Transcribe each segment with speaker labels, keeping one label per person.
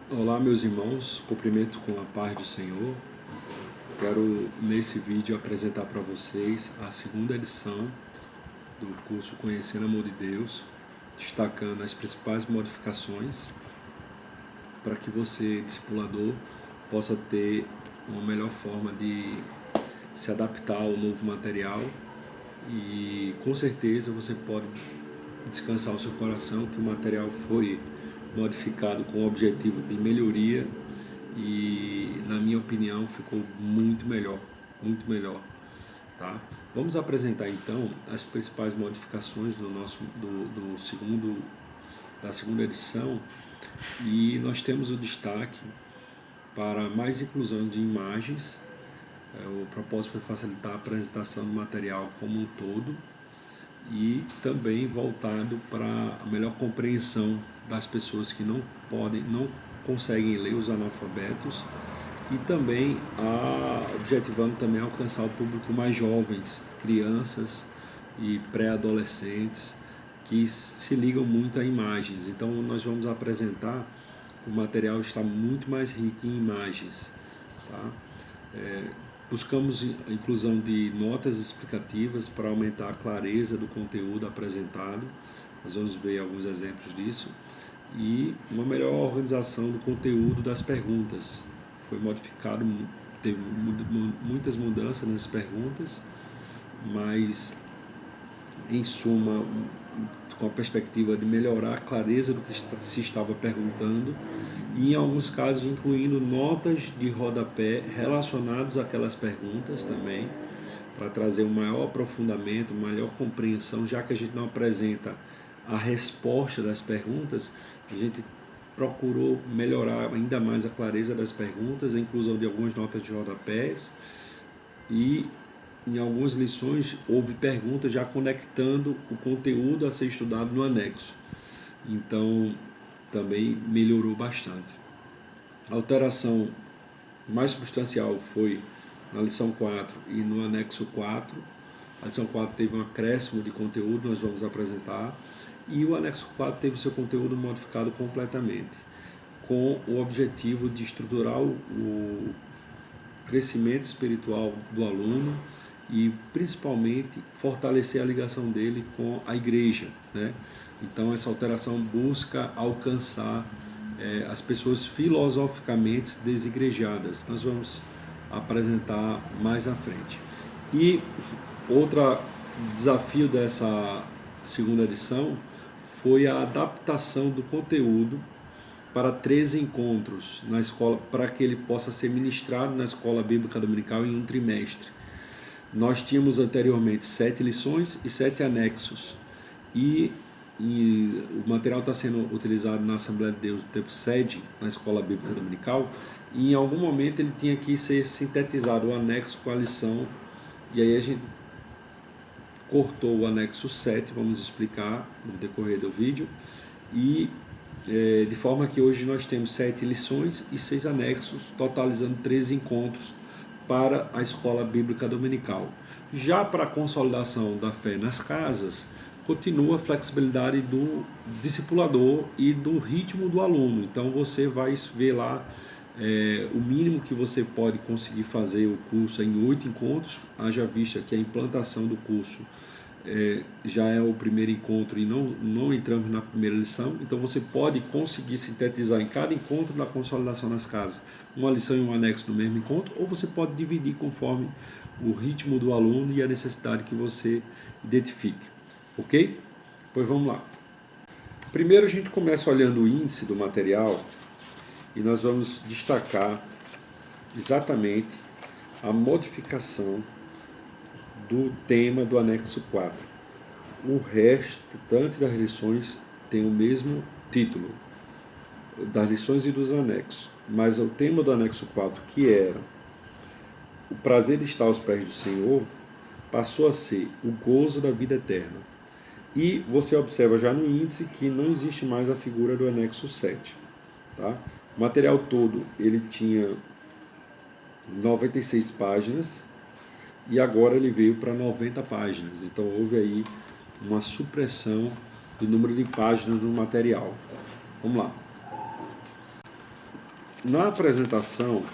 Speaker 1: Olá, meus irmãos, cumprimento com a paz do Senhor. Quero nesse vídeo apresentar para vocês a segunda edição do curso Conhecendo o Amor de Deus, destacando as principais modificações para que você, discipulador, possa ter uma melhor forma de se adaptar ao novo material e com certeza você pode descansar o seu coração que o material foi modificado com o objetivo de melhoria e, na minha opinião, ficou muito melhor, tá? Vamos apresentar então as principais modificações da segunda edição e nós temos o destaque para mais inclusão de imagens. O propósito foi facilitar a apresentação do material como um todo e também voltado para a melhor compreensão das pessoas que não conseguem ler, os analfabetos, e também objetivando também alcançar o público mais jovens, crianças e pré-adolescentes que se ligam muito a imagens. Então nós vamos apresentar, o material está muito mais rico em imagens, tá? Buscamos a inclusão de notas explicativas para aumentar a clareza do conteúdo apresentado. Nós vamos ver alguns exemplos disso. E uma melhor organização do conteúdo das perguntas. Foi modificado, teve muitas mudanças nas perguntas, mas em suma, com a perspectiva de melhorar a clareza do que se estava perguntando e, em alguns casos, incluindo notas de rodapé relacionadas àquelas perguntas também, para trazer um maior aprofundamento, uma maior compreensão, já que a gente não apresenta a resposta das perguntas, a gente procurou melhorar ainda mais a clareza das perguntas, a inclusão de algumas notas de rodapés e em algumas lições houve perguntas já conectando o conteúdo a ser estudado no anexo. Então também melhorou bastante. A alteração mais substancial foi na lição 4 e no anexo 4. A lição 4 teve um acréscimo de conteúdo, nós vamos apresentar, e o anexo 4 teve seu conteúdo modificado completamente, com o objetivo de estruturar o crescimento espiritual do aluno e principalmente fortalecer a ligação dele com a igreja, né? Então essa alteração busca alcançar as pessoas filosoficamente desigrejadas. Nós vamos apresentar mais à frente. E outro desafio dessa segunda edição foi a adaptação do conteúdo para 13 encontros na escola, para que ele possa ser ministrado na escola bíblica dominical em um trimestre. Nós tínhamos anteriormente 7 lições e 7 anexos, e o material está sendo utilizado na Assembleia de Deus do Tempo Sede, na escola bíblica dominical, e em algum momento ele tinha que ser sintetizado, o anexo com a lição, e aí a gente cortou o anexo 7, vamos explicar no decorrer do vídeo, e de forma que hoje nós temos 7 lições e 6 anexos, totalizando 13 encontros para a escola bíblica dominical. Já para a consolidação da fé nas casas, continua a flexibilidade do discipulador e do ritmo do aluno. Então você vai ver lá o mínimo que você pode conseguir fazer o curso em 8 encontros, haja vista que a implantação do curso já é o primeiro encontro e não entramos na primeira lição, então você pode conseguir sintetizar em cada encontro da consolidação nas casas uma lição e um anexo no mesmo encontro, ou você pode dividir conforme o ritmo do aluno e a necessidade que você identifique, ok? Pois vamos lá. Primeiro a gente começa olhando o índice do material e nós vamos destacar exatamente a modificação do tema do anexo 4. O restante das lições tem o mesmo título, das lições e dos anexos, mas o tema do anexo 4, que era o prazer de estar aos pés do Senhor, passou a ser o gozo da vida eterna. E você observa já no índice que não existe mais a figura do anexo 7. Tá? O material todo ele tinha 96 páginas, e agora ele veio para 90 páginas. Então houve aí uma supressão do número de páginas do material. Vamos lá. Na apresentação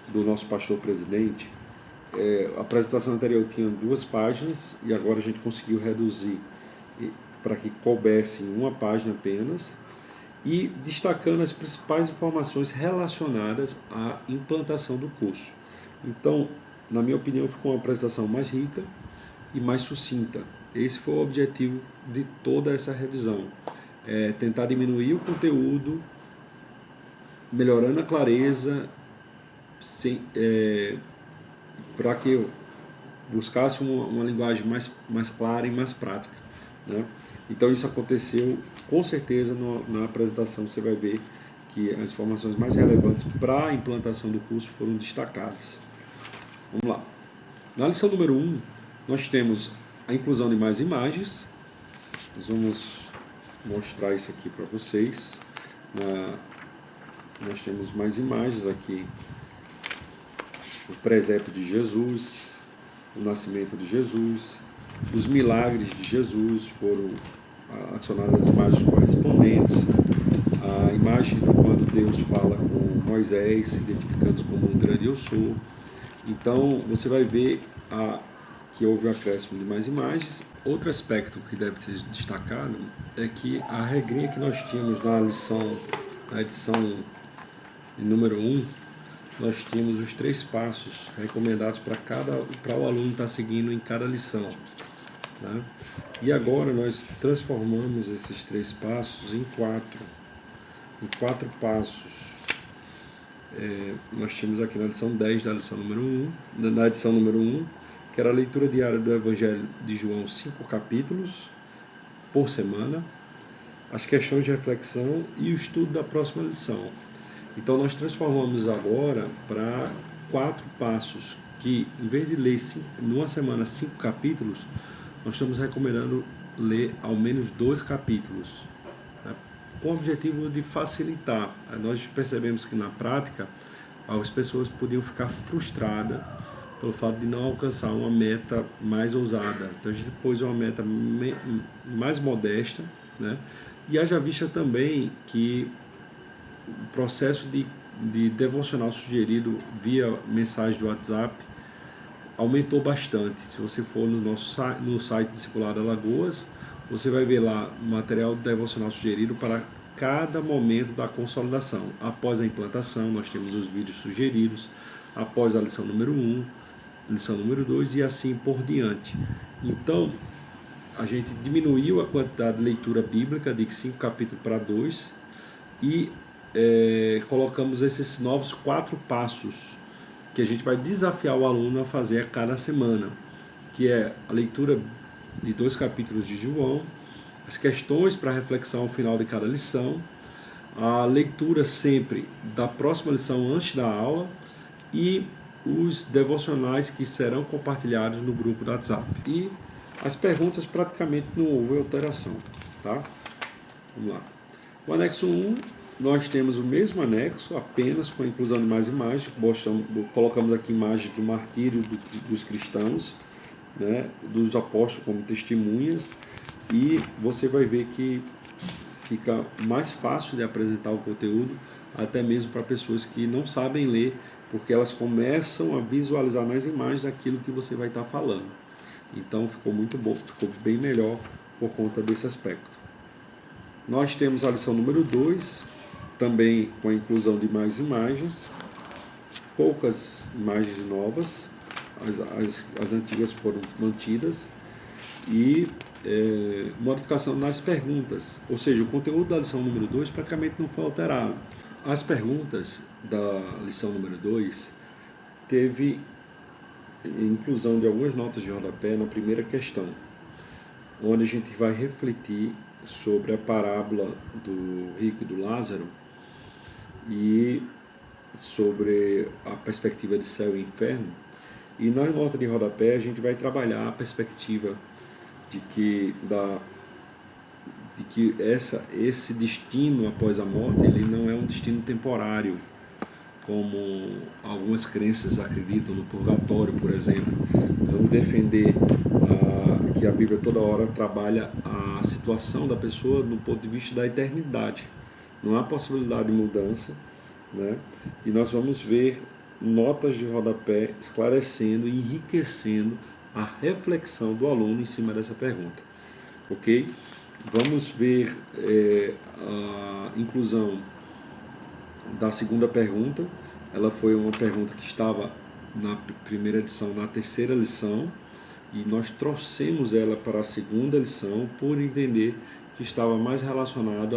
Speaker 1: do nosso pastor presidente, a apresentação anterior tinha 2 páginas e agora a gente conseguiu reduzir para que coubesse em 1 página apenas, e destacando as principais informações relacionadas à implantação do curso. Então, na minha opinião, ficou uma apresentação mais rica e mais sucinta. Esse foi o objetivo de toda essa revisão, tentar diminuir o conteúdo, melhorando a clareza, para que eu buscasse uma linguagem mais clara e mais prática, né? Então isso aconteceu com certeza na apresentação. Você vai ver que as informações mais relevantes para a implantação do curso foram destacadas. Vamos lá. Na lição número 1, nós temos a inclusão de mais imagens. Nós vamos mostrar isso aqui para vocês. Nós temos mais imagens aqui. O presépio de Jesus, o nascimento de Jesus, os milagres de Jesus, foram adicionadas as imagens correspondentes, a imagem de quando Deus fala com Moisés, identificando-se como um grande eu sou. Então você vai ver que houve um acréscimo de mais imagens. Outro aspecto que deve ser destacado é que a regrinha que nós tínhamos na edição número 1, nós tínhamos os 3 passos recomendados para o aluno estar seguindo em cada lição, né? E agora nós transformamos esses 3 passos em 4 passos. Nós tínhamos aqui na edição 10 da lição número 1, que era a leitura diária do Evangelho de João, 5 capítulos por semana, as questões de reflexão e o estudo da próxima lição. Então nós transformamos agora para 4 passos, que em vez de ler numa semana 5 capítulos, nós estamos recomendando ler ao menos 2 capítulos, né, com o objetivo de facilitar. Nós percebemos que na prática as pessoas podiam ficar frustradas pelo fato de não alcançar uma meta mais ousada. Então a gente pôs uma meta mais modesta, né? E haja vista também que o processo de devocional sugerido via mensagem do WhatsApp aumentou bastante. Se você for no site Discipulado Alagoas, você vai ver lá o material devocional sugerido para cada momento da consolidação. Após a implantação, nós temos os vídeos sugeridos, após a lição número 1, lição número 2 e assim por diante. Então, a gente diminuiu a quantidade de leitura bíblica de 5 capítulos para 2 e colocamos esses novos 4 passos que a gente vai desafiar o aluno a fazer a cada semana, que é a leitura de 2 capítulos de João, as questões para reflexão ao final de cada lição, a leitura sempre da próxima lição antes da aula e os devocionais que serão compartilhados no grupo do WhatsApp. E as perguntas praticamente não houve alteração, tá? Vamos lá. O anexo 1, nós temos o mesmo anexo, apenas com a inclusão de mais imagens. Colocamos aqui imagens do martírio dos cristãos, né, dos apóstolos como testemunhas, e você vai ver que fica mais fácil de apresentar o conteúdo, até mesmo para pessoas que não sabem ler, porque elas começam a visualizar nas imagens aquilo que você vai estar falando. Então ficou muito bom, ficou bem melhor por conta desse aspecto. Nós temos a lição número 2, também com a inclusão de mais imagens, poucas imagens novas, as antigas foram mantidas, e modificação nas perguntas, ou seja, o conteúdo da lição número 2 praticamente não foi alterado. As perguntas da lição número 2 teve inclusão de algumas notas de rodapé na primeira questão, onde a gente vai refletir sobre a parábola do rico e do Lázaro e sobre a perspectiva de céu e inferno. E na nota de rodapé a gente vai trabalhar a perspectiva de que esse destino após a morte ele não é um destino temporário, como algumas crenças acreditam no purgatório, por exemplo. Nós vamos defender que a Bíblia toda hora trabalha a situação da pessoa no ponto de vista da eternidade. Não há possibilidade de mudança, né? E nós vamos ver notas de rodapé esclarecendo e enriquecendo a reflexão do aluno em cima dessa pergunta, ok? Vamos ver a inclusão da segunda pergunta. Ela foi uma pergunta que estava na primeira edição, na terceira lição, e nós trouxemos ela para a segunda lição por entender que estava mais relacionado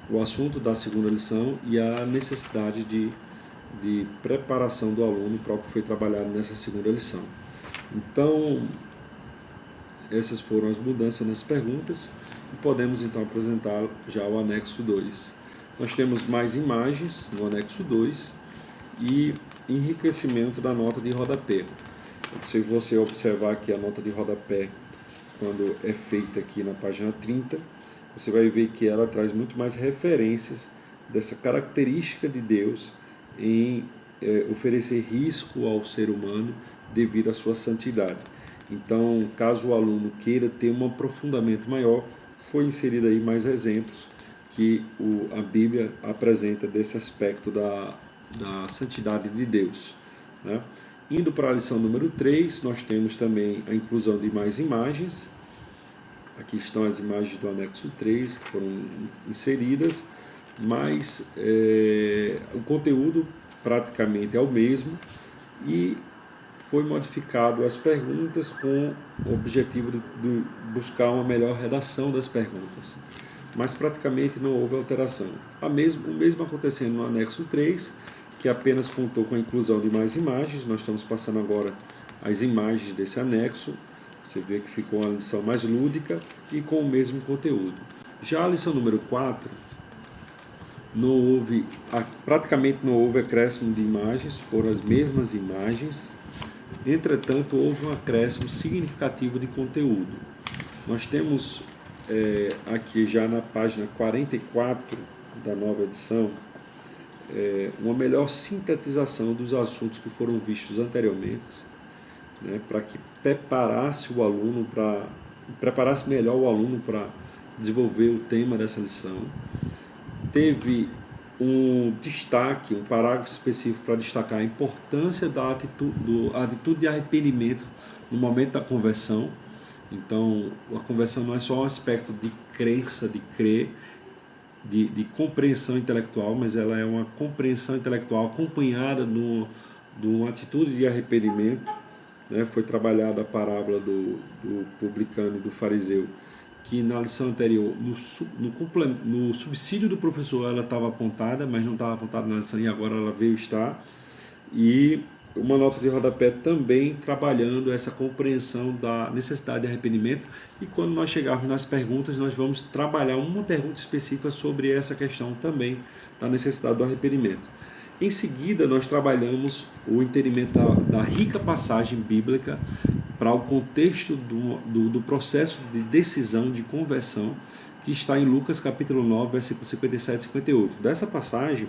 Speaker 1: ao assunto da segunda lição e à necessidade de preparação do aluno para o que foi trabalhado nessa segunda lição. Então, essas foram as mudanças nas perguntas e podemos então apresentar já o anexo 2. Nós temos mais imagens no anexo 2 e enriquecimento da nota de rodapé. Se você observar aqui a nota de rodapé, quando é feita aqui na página 30, você vai ver que ela traz muito mais referências dessa característica de Deus em oferecer risco ao ser humano devido à sua santidade. Então, caso o aluno queira ter um aprofundamento maior, foi inserido aí mais exemplos que a Bíblia apresenta desse aspecto da santidade de Deus, né? Indo para a lição número 3, nós temos também a inclusão de mais imagens. Aqui estão as imagens do anexo 3 que foram inseridas, mas o conteúdo praticamente é o mesmo e foi modificado as perguntas com o objetivo de buscar uma melhor redação das perguntas. Mas praticamente não houve alteração. O mesmo acontecendo no anexo 3, que apenas contou com a inclusão de mais imagens. Nós estamos passando agora as imagens desse anexo. Você vê que ficou uma lição mais lúdica e com o mesmo conteúdo. Já a lição número 4, praticamente não houve acréscimo de imagens, foram as mesmas imagens. Entretanto, houve um acréscimo significativo de conteúdo. Nós temos aqui já na página 44 da nova edição, uma melhor sintetização dos assuntos que foram vistos anteriormente, né, para que preparasse melhor o aluno para desenvolver o tema dessa lição. Teve um parágrafo específico para destacar a importância da atitude de arrependimento no momento da conversão. Então, a conversão não é só um aspecto de crença, de crer, de compreensão intelectual, mas ela é uma compreensão intelectual acompanhada de uma atitude de arrependimento, né? Foi trabalhada a parábola do publicano e do fariseu, que na lição anterior, no subsídio do professor, ela estava apontada, mas não estava apontada na lição, e agora ela veio estar. E uma nota de rodapé também trabalhando essa compreensão da necessidade de arrependimento. E quando nós chegarmos nas perguntas, nós vamos trabalhar uma pergunta específica sobre essa questão também da necessidade do arrependimento. Em seguida, nós trabalhamos o entendimento da rica passagem bíblica para o contexto do processo de decisão de conversão que está em Lucas capítulo 9, versículos 57 e 58. Dessa passagem,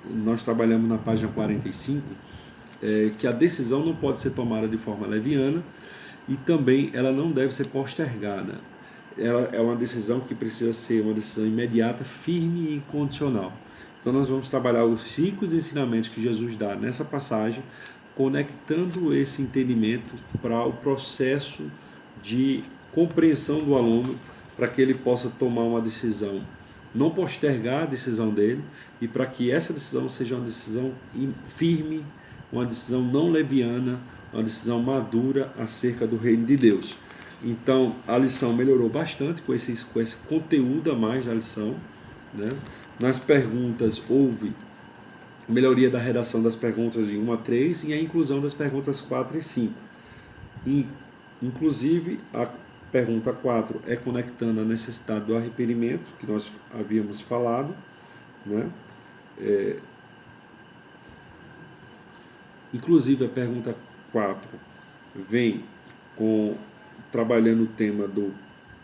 Speaker 1: nós trabalhamos na página 45, que a decisão não pode ser tomada de forma leviana e também ela não deve ser postergada. Ela é uma decisão que precisa ser uma decisão imediata, firme e incondicional. Então nós vamos trabalhar os ricos ensinamentos que Jesus dá nessa passagem, conectando esse entendimento para o processo de compreensão do aluno, para que ele possa tomar uma decisão, não postergar a decisão dele, e para que essa decisão seja uma decisão firme, uma decisão não leviana, uma decisão madura acerca do reino de Deus. Então a lição melhorou bastante com esse conteúdo a mais da lição, né? Nas perguntas houve melhoria da redação das perguntas de 1 a 3 e a inclusão das perguntas 4 e 5. Inclusive, a pergunta 4 é conectando a necessidade do arrependimento, que nós havíamos falado, né? Inclusive, a pergunta 4 vem trabalhando o tema do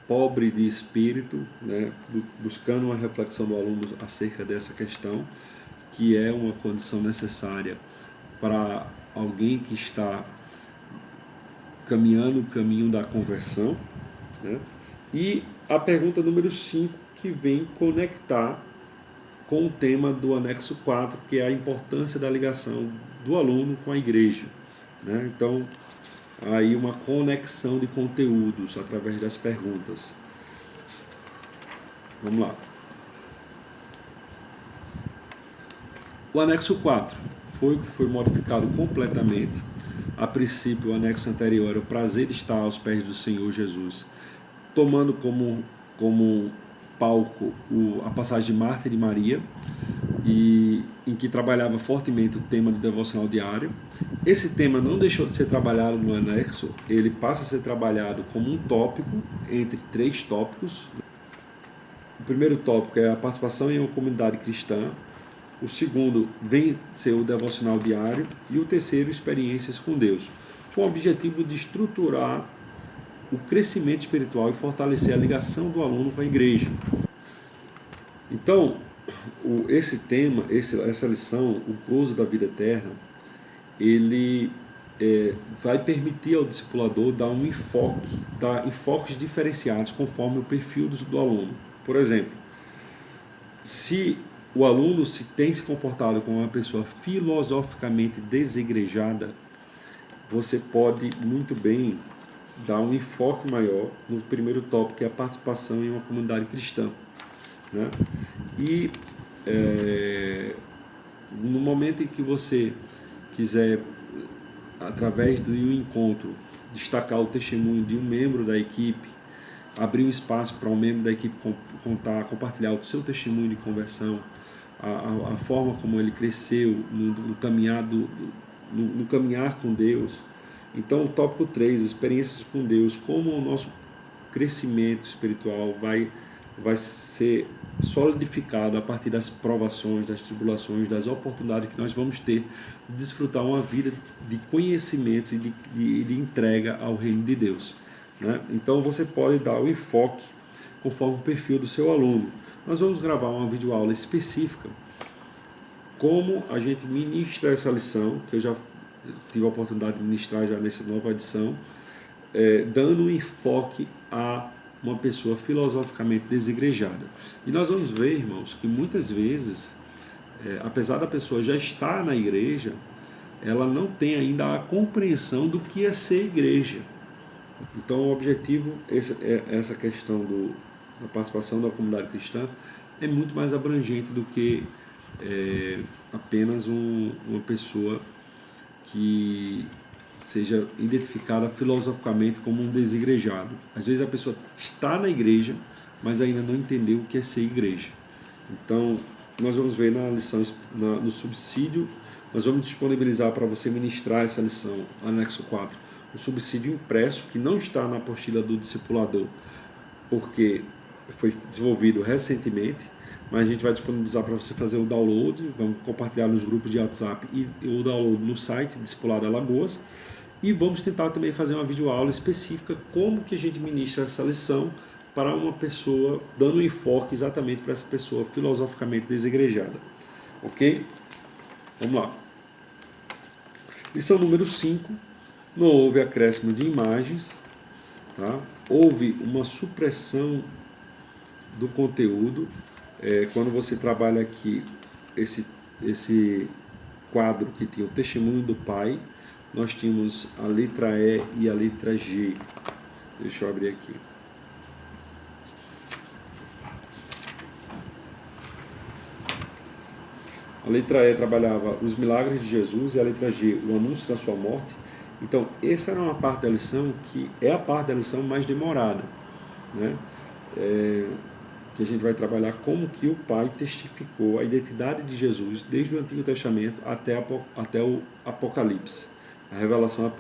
Speaker 1: pobre de espírito, né? Buscando uma reflexão do aluno acerca dessa questão, que é uma condição necessária para alguém que está caminhando o caminho da conversão, né? E a pergunta número 5, que vem conectar com o tema do anexo 4, que é a importância da ligação do aluno com a igreja, né? Então, aí uma conexão de conteúdos através das perguntas. Vamos lá. O anexo 4 foi o que foi modificado completamente. A princípio, o anexo anterior era o prazer de estar aos pés do Senhor Jesus, tomando como palco a passagem de Marta e de Maria, e em que trabalhava fortemente o tema do devocional diário. Esse tema não deixou de ser trabalhado no anexo, ele passa a ser trabalhado como um tópico entre 3 tópicos. O primeiro tópico é a participação em uma comunidade cristã, o segundo vem ser o devocional diário e o terceiro, experiências com Deus, com o objetivo de estruturar o crescimento espiritual e fortalecer a ligação do aluno com a igreja. Então, esse tema, essa lição, o gozo da vida eterna, ele vai permitir ao discipulador dar enfoques diferenciados conforme o perfil do aluno. Por exemplo, se o aluno tem se comportado como uma pessoa filosoficamente desigrejada, você pode muito bem dar um enfoque maior no primeiro tópico, que é a participação em uma comunidade cristã, né? E no momento em que você quiser, através de um encontro, destacar o testemunho de um membro da equipe, abrir um espaço para um membro da equipe compartilhar o seu testemunho de conversão, a forma como ele cresceu no caminhar com Deus. Então, o tópico 3, experiências com Deus, como o nosso crescimento espiritual vai ser solidificado a partir das provações, das tribulações, das oportunidades que nós vamos ter de desfrutar uma vida de conhecimento e de entrega ao reino de Deus, né? Então, você pode dar o enfoque conforme o perfil do seu aluno. Nós vamos gravar uma videoaula específica, como a gente ministra essa lição, que eu já tive a oportunidade de ministrar já nessa nova edição, dando um enfoque a uma pessoa filosoficamente desigrejada. E nós vamos ver, irmãos, que muitas vezes, apesar da pessoa já estar na igreja, ela não tem ainda a compreensão do que é ser igreja. Então, o objetivo, essa questão da participação da comunidade cristã, é muito mais abrangente do que apenas uma pessoa que seja identificada filosoficamente como um desigrejado. Às vezes a pessoa está na igreja, mas ainda não entendeu o que é ser igreja. Então, nós vamos ver na lição, no subsídio, nós vamos disponibilizar para você ministrar essa lição, anexo 4, o subsídio impresso, que não está na apostila do discipulador, porque foi desenvolvido recentemente, mas a gente vai disponibilizar para você fazer o download, vamos compartilhar nos grupos de WhatsApp e o download no site Discipulado Alagoas, e vamos tentar também fazer uma videoaula específica como que a gente ministra essa lição para uma pessoa, dando um enfoque exatamente para essa pessoa filosoficamente desigrejada. Ok? Vamos lá. Lição número 5, não houve acréscimo de imagens, tá? Houve uma supressão do conteúdo. Quando você trabalha aqui esse quadro que tinha o testemunho do pai, nós tínhamos a letra E e a letra G. Deixa eu abrir aqui. A letra E trabalhava os milagres de Jesus e a letra G, o anúncio da sua morte. Então, essa era uma parte da lição que é a parte da lição mais demorada, né? Que a gente vai trabalhar como que o Pai testificou a identidade de Jesus desde o Antigo Testamento até o Apocalipse, a revelação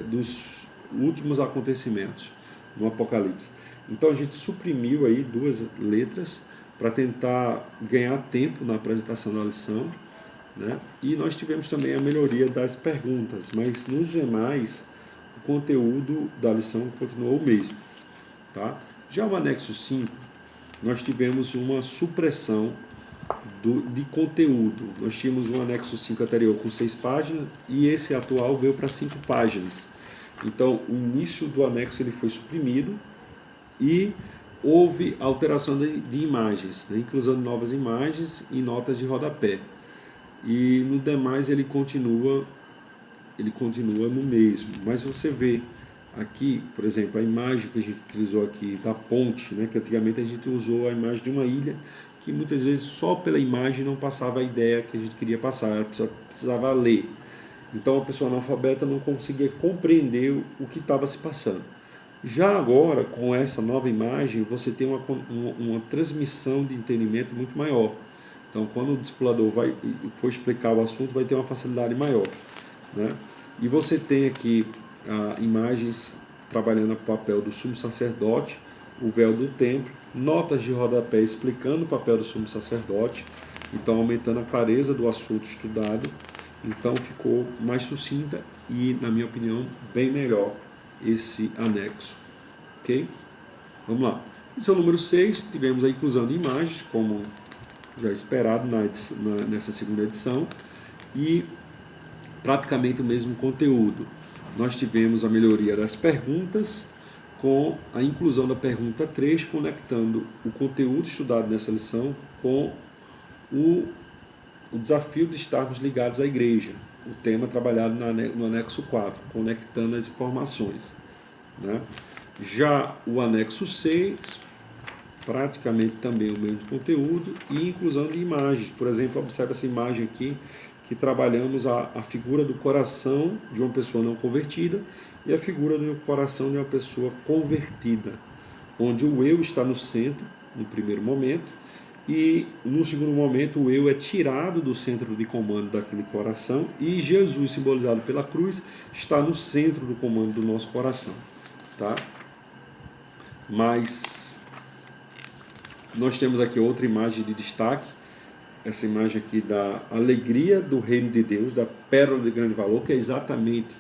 Speaker 1: dos últimos acontecimentos no Apocalipse. Então a gente suprimiu aí 2 letras para tentar ganhar tempo na apresentação da lição, né? E nós tivemos também a melhoria das perguntas, mas nos demais o conteúdo da lição continuou o mesmo, tá? Já o anexo 5, nós tivemos uma supressão de conteúdo. Nós tínhamos um anexo 5 anterior com 6 páginas e esse atual veio para 5 páginas. Então, o início do anexo ele foi suprimido e houve alteração de imagens, né? Inclusão de novas imagens e notas de rodapé. E no demais ele continua no mesmo. Mas você vê aqui, por exemplo, a imagem que a gente utilizou aqui da ponte, né? Que antigamente a gente usou a imagem de uma ilha, que muitas vezes só pela imagem não passava a ideia que a gente queria passar, ela precisava ler. Então a pessoa analfabeta não conseguia compreender o que estava se passando. Já agora, com essa nova imagem, você tem uma transmissão de entendimento muito maior. Então, quando o discipulador for explicar o assunto, vai ter uma facilidade maior, né? E você tem aqui imagens trabalhando o papel do sumo sacerdote, o véu do templo, notas de rodapé explicando o papel do sumo sacerdote, então aumentando a clareza do assunto estudado. Então ficou mais sucinta e, na minha opinião, bem melhor esse anexo. Ok? Vamos lá. Lição número 6, tivemos a inclusão de imagens, como já esperado nessa segunda edição, e praticamente o mesmo conteúdo. Nós tivemos a melhoria das perguntas, com a inclusão da pergunta 3, conectando o conteúdo estudado nessa lição com o desafio de estarmos ligados à igreja, o tema trabalhado no anexo 4, conectando as informações, né? Já o anexo 6, praticamente também o mesmo conteúdo e inclusão de imagens. Por exemplo, observe essa imagem aqui, que trabalhamos a figura do coração de uma pessoa não convertida e a figura do coração de uma pessoa convertida, onde o eu está no centro, no primeiro momento, e no segundo momento o eu é tirado do centro de comando daquele coração e Jesus, simbolizado pela cruz, está no centro do comando do nosso coração, tá? Mas nós temos aqui outra imagem de destaque, essa imagem aqui da alegria do reino de Deus, da pérola de grande valor, que é exatamente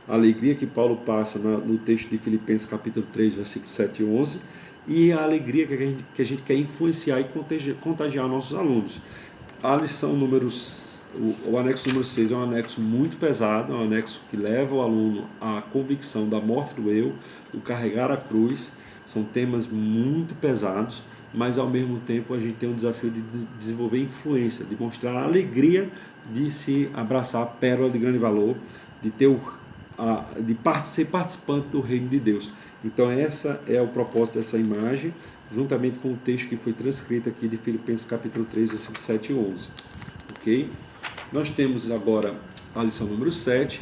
Speaker 1: a alegria que Paulo passa no texto de Filipenses capítulo 3, versículos 7 e 11, e a alegria que a gente quer influenciar e contagiar nossos alunos. A lição o anexo número 6 é um anexo muito pesado, é um anexo que leva o aluno à convicção da morte do eu, do carregar a cruz. São temas muito pesados, mas ao mesmo tempo a gente tem um desafio de desenvolver influência, de mostrar a alegria de se abraçar a pérola de grande valor, de ser participante do reino de Deus. Então essa é o propósito dessa imagem, juntamente com o texto que foi transcrito aqui de Filipenses capítulo 3, versículos 7 e 11. Ok? Nós temos agora a lição número 7,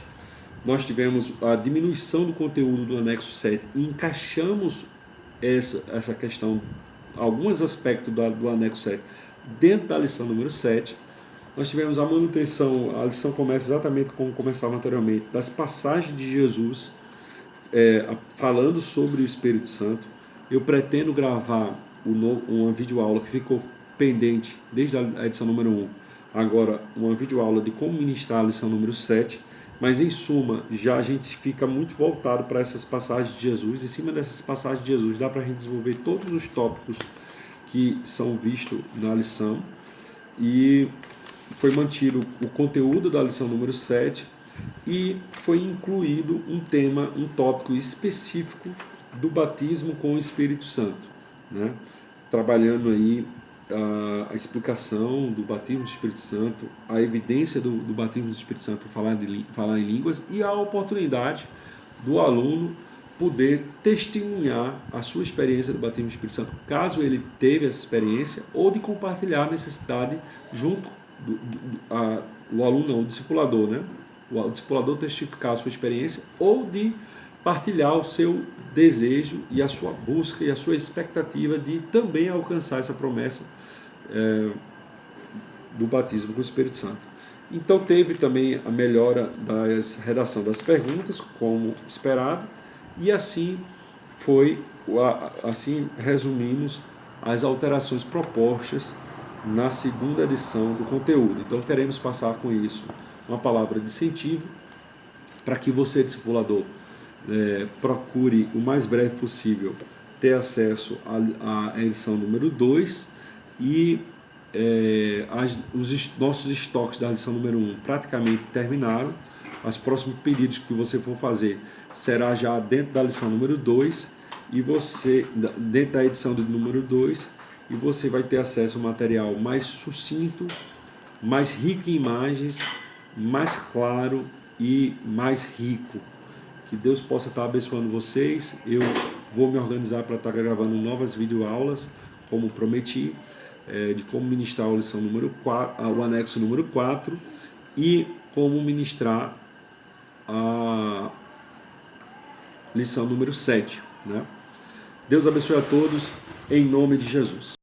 Speaker 1: nós tivemos a diminuição do conteúdo do anexo 7 e encaixamos essa questão, alguns aspectos do anexo 7 dentro da lição número 7. Nós tivemos a manutenção, a lição começa exatamente como começava anteriormente, das passagens de Jesus, falando sobre o Espírito Santo. Eu pretendo gravar uma videoaula que ficou pendente desde a edição número 1, agora uma videoaula de como ministrar a lição número 7, mas em suma, já a gente fica muito voltado para essas passagens de Jesus. Em cima dessas passagens de Jesus dá para a gente desenvolver todos os tópicos que são vistos na lição, e foi mantido o conteúdo da lição número 7 e foi incluído um tópico específico do batismo com o Espírito Santo, né? Trabalhando aí a explicação do batismo do Espírito Santo, a evidência do batismo do Espírito Santo, falar em línguas, e a oportunidade do aluno poder testemunhar a sua experiência do batismo do Espírito Santo, caso ele teve essa experiência, ou de compartilhar a necessidade junto o aluno, não, o discipulador, né? O discipulador testificar a sua experiência, ou de partilhar o seu desejo e a sua busca e a sua expectativa de também alcançar essa promessa do batismo com o Espírito Santo. Então teve também a melhora da redação das perguntas, como esperado, e assim resumimos as alterações propostas na segunda edição do conteúdo. Então queremos passar com isso uma palavra de incentivo para que você, discipulador, procure o mais breve possível ter acesso à edição número 2 e os nossos estoques da lição número 1 praticamente terminaram. Os próximos pedidos que você for fazer será já dentro da lição número 2 e você, dentro da edição do número 2, e você vai ter acesso a um material mais sucinto, mais rico em imagens, mais claro e mais rico. Que Deus possa estar abençoando vocês. Eu vou me organizar para estar gravando novas videoaulas, como prometi, de como ministrar a lição número 4, o anexo número 4 e como ministrar a lição número 7. Né? Deus abençoe a todos, em nome de Jesus.